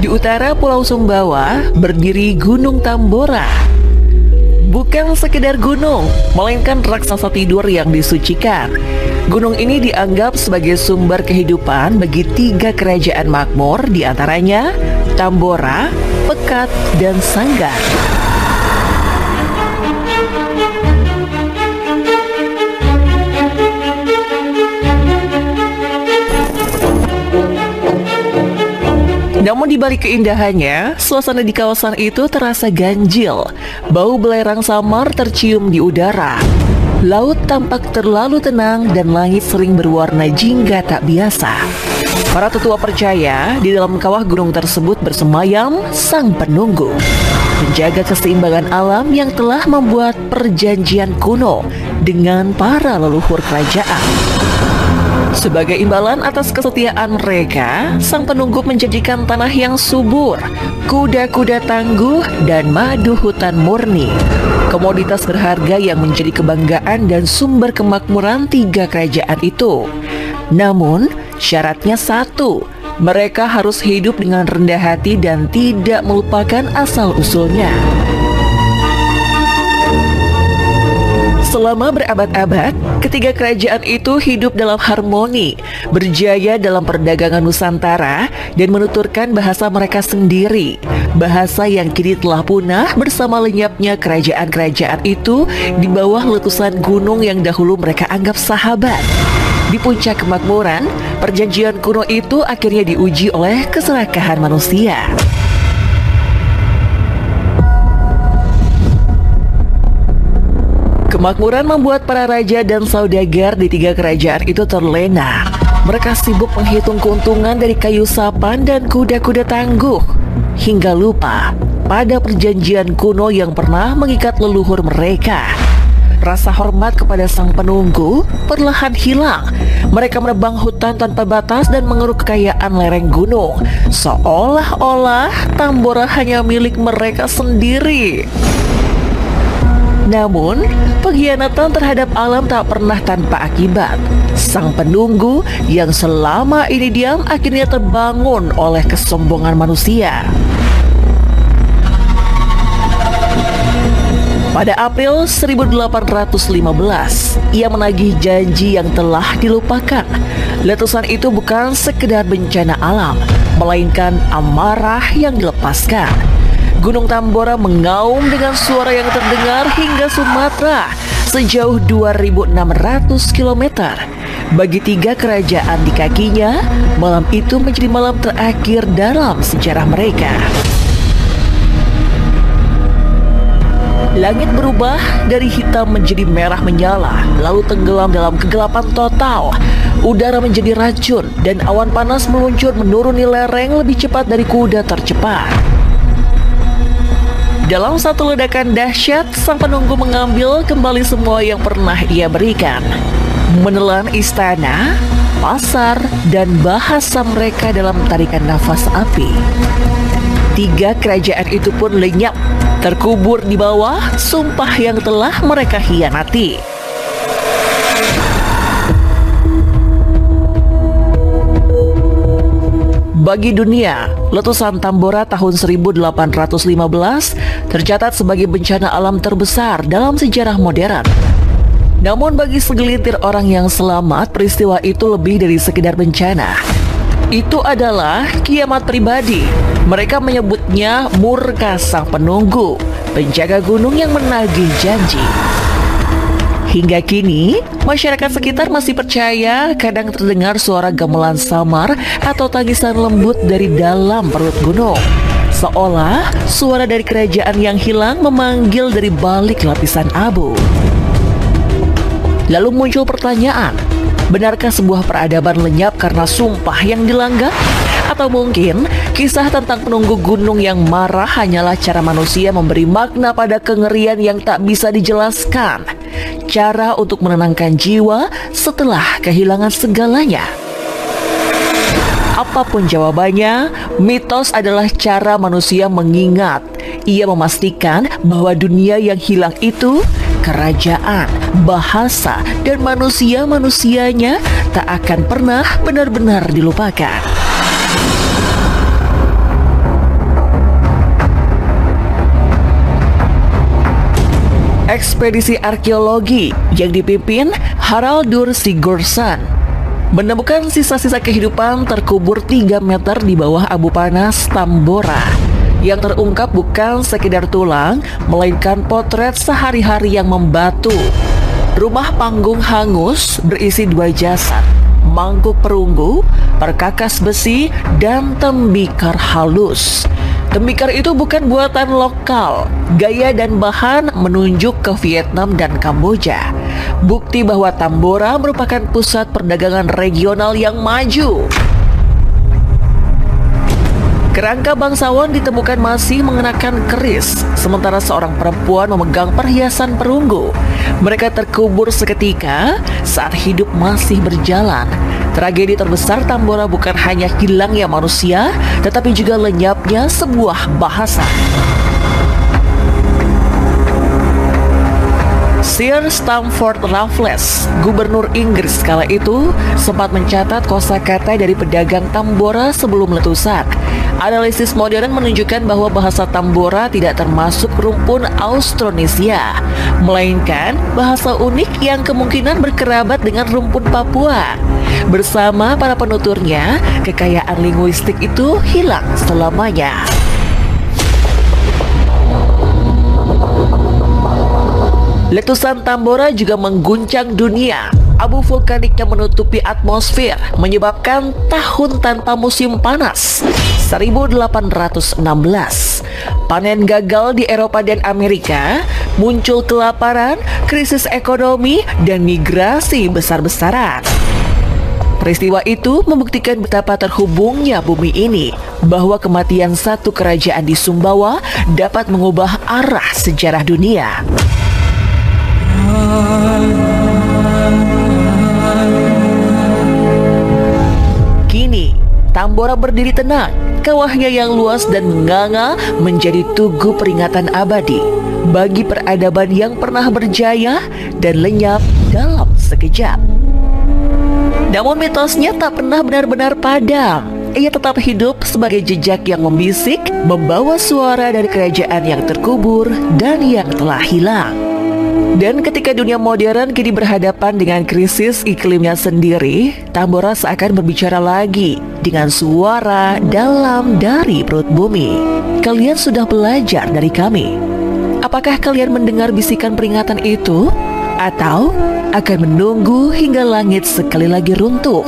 Di utara Pulau Sumbawa berdiri Gunung Tambora. Bukan sekedar gunung, melainkan raksasa tidur yang disucikan. Gunung ini dianggap sebagai sumber kehidupan bagi 3 kerajaan makmur, diantaranya Tambora, Pekat, dan Sanggar. Namun di balik keindahannya, suasana di kawasan itu terasa ganjil. Bau belerang samar tercium di udara. Laut tampak terlalu tenang dan langit sering berwarna jingga tak biasa. Para tetua percaya di dalam kawah gunung tersebut bersemayam Sang Penunggu, menjaga keseimbangan alam yang telah membuat perjanjian kuno dengan para leluhur kerajaan. Sebagai imbalan atas kesetiaan mereka, Sang Penunggu menjanjikan tanah yang subur, kuda-kuda tangguh, dan madu hutan murni. Komoditas berharga yang menjadi kebanggaan dan sumber kemakmuran 3 kerajaan itu. Namun, syaratnya satu, mereka harus hidup dengan rendah hati dan tidak melupakan asal-usulnya. Selama berabad-abad, ketiga kerajaan itu hidup dalam harmoni, berjaya dalam perdagangan Nusantara, dan menuturkan bahasa mereka sendiri. Bahasa yang kini telah punah bersama lenyapnya kerajaan-kerajaan itu di bawah letusan gunung yang dahulu mereka anggap sahabat. Di puncak kemakmuran, perjanjian kuno itu akhirnya diuji oleh keserakahan manusia. Kemakmuran membuat para raja dan saudagar di 3 kerajaan itu terlena. Mereka sibuk menghitung keuntungan dari kayu sapan dan kuda-kuda tangguh, hingga lupa pada perjanjian kuno yang pernah mengikat leluhur mereka. Rasa hormat kepada Sang Penunggu perlahan hilang. Mereka menebang hutan tanpa batas dan mengeruk kekayaan lereng gunung, seolah-olah Tambora hanya milik mereka sendiri. Namun, pengkhianatan terhadap alam tak pernah tanpa akibat. Sang Penunggu yang selama ini diam akhirnya terbangun oleh kesombongan manusia. Pada April 1815, ia menagih janji yang telah dilupakan. Letusan itu bukan sekedar bencana alam, melainkan amarah yang dilepaskan. Gunung Tambora mengaum dengan suara yang terdengar hingga Sumatera sejauh 2.600 km. Bagi 3 kerajaan di kakinya, malam itu menjadi malam terakhir dalam sejarah mereka. Langit berubah dari hitam menjadi merah menyala, lalu tenggelam dalam kegelapan total. Udara menjadi racun dan awan panas meluncur menuruni lereng lebih cepat dari kuda tercepat. Dalam satu ledakan dahsyat, Sang Penunggu mengambil kembali semua yang pernah ia berikan. Menelan istana, pasar, dan bahasa mereka dalam tarikan nafas api. 3 kerajaan itu pun lenyap, terkubur di bawah sumpah yang telah mereka khianati. Bagi dunia, letusan Tambora tahun 1815 tercatat sebagai bencana alam terbesar dalam sejarah modern. Namun bagi segelintir orang yang selamat, peristiwa itu lebih dari sekedar bencana. Itu adalah kiamat pribadi. Mereka menyebutnya murka Sang Penunggu, penjaga gunung yang menagih janji. Hingga kini, masyarakat sekitar masih percaya kadang terdengar suara gamelan samar atau tangisan lembut dari dalam perut gunung. Seolah suara dari kerajaan yang hilang memanggil dari balik lapisan abu. Lalu muncul pertanyaan, benarkah sebuah peradaban lenyap karena sumpah yang dilanggar? Atau mungkin kisah tentang penunggu gunung yang marah hanyalah cara manusia memberi makna pada kengerian yang tak bisa dijelaskan? Cara untuk menenangkan jiwa setelah kehilangan segalanya. Apapun jawabannya, mitos adalah cara manusia mengingat. Ia memastikan bahwa dunia yang hilang itu, kerajaan, bahasa, dan manusia-manusianya tak akan pernah benar-benar dilupakan. ekspedisi arkeologi yang dipimpin Haraldur Sigurdsson menemukan sisa-sisa kehidupan terkubur 3 meter di bawah abu panas Tambora. Yang terungkap bukan sekedar tulang, melainkan potret sehari-hari yang membatu. Rumah panggung hangus berisi 2 jasad, mangkuk perunggu, perkakas besi, dan tembikar halus. Tembikar itu bukan buatan lokal. Gaya dan bahan menunjuk ke Vietnam dan Kamboja. Bukti bahwa Tambora merupakan pusat perdagangan regional yang maju. Kerangka bangsawan ditemukan masih mengenakan keris, sementara seorang perempuan memegang perhiasan perunggu. Mereka terkubur seketika saat hidup masih berjalan. Tragedi terbesar Tambora bukan hanya hilangnya manusia, tetapi juga lenyapnya sebuah bahasa. Sir Stamford Raffles, gubernur Inggris kala itu, sempat mencatat kosakata dari pedagang Tambora sebelum letusan. Analisis modern menunjukkan bahwa bahasa Tambora tidak termasuk rumpun Austronesia, melainkan bahasa unik yang kemungkinan berkerabat dengan rumpun Papua. Bersama para penuturnya, kekayaan linguistik itu hilang selamanya. Letusan Tambora juga mengguncang dunia. Abu vulkaniknya menutupi atmosfer, menyebabkan tahun tanpa musim panas 1816. Panen gagal di Eropa dan Amerika, muncul kelaparan, krisis ekonomi, dan migrasi besar-besaran. Peristiwa itu membuktikan betapa terhubungnya bumi ini, bahwa kematian satu kerajaan di Sumbawa dapat mengubah arah sejarah dunia. Kini, Tambora berdiri tenang. Kawahnya yang luas dan menganga menjadi tugu peringatan abadi bagi peradaban yang pernah berjaya dan lenyap dalam sekejap. Namun mitosnya tak pernah benar-benar padam. Ia tetap hidup sebagai jejak yang membisik, membawa suara dari kerajaan yang terkubur dan yang telah hilang. Dan ketika dunia modern kini berhadapan dengan krisis iklimnya sendiri, Tambora seakan berbicara lagi dengan suara dalam dari perut bumi. Kalian sudah belajar dari kami. Apakah kalian mendengar bisikan peringatan itu? Atau akan menunggu hingga langit sekali lagi runtuh?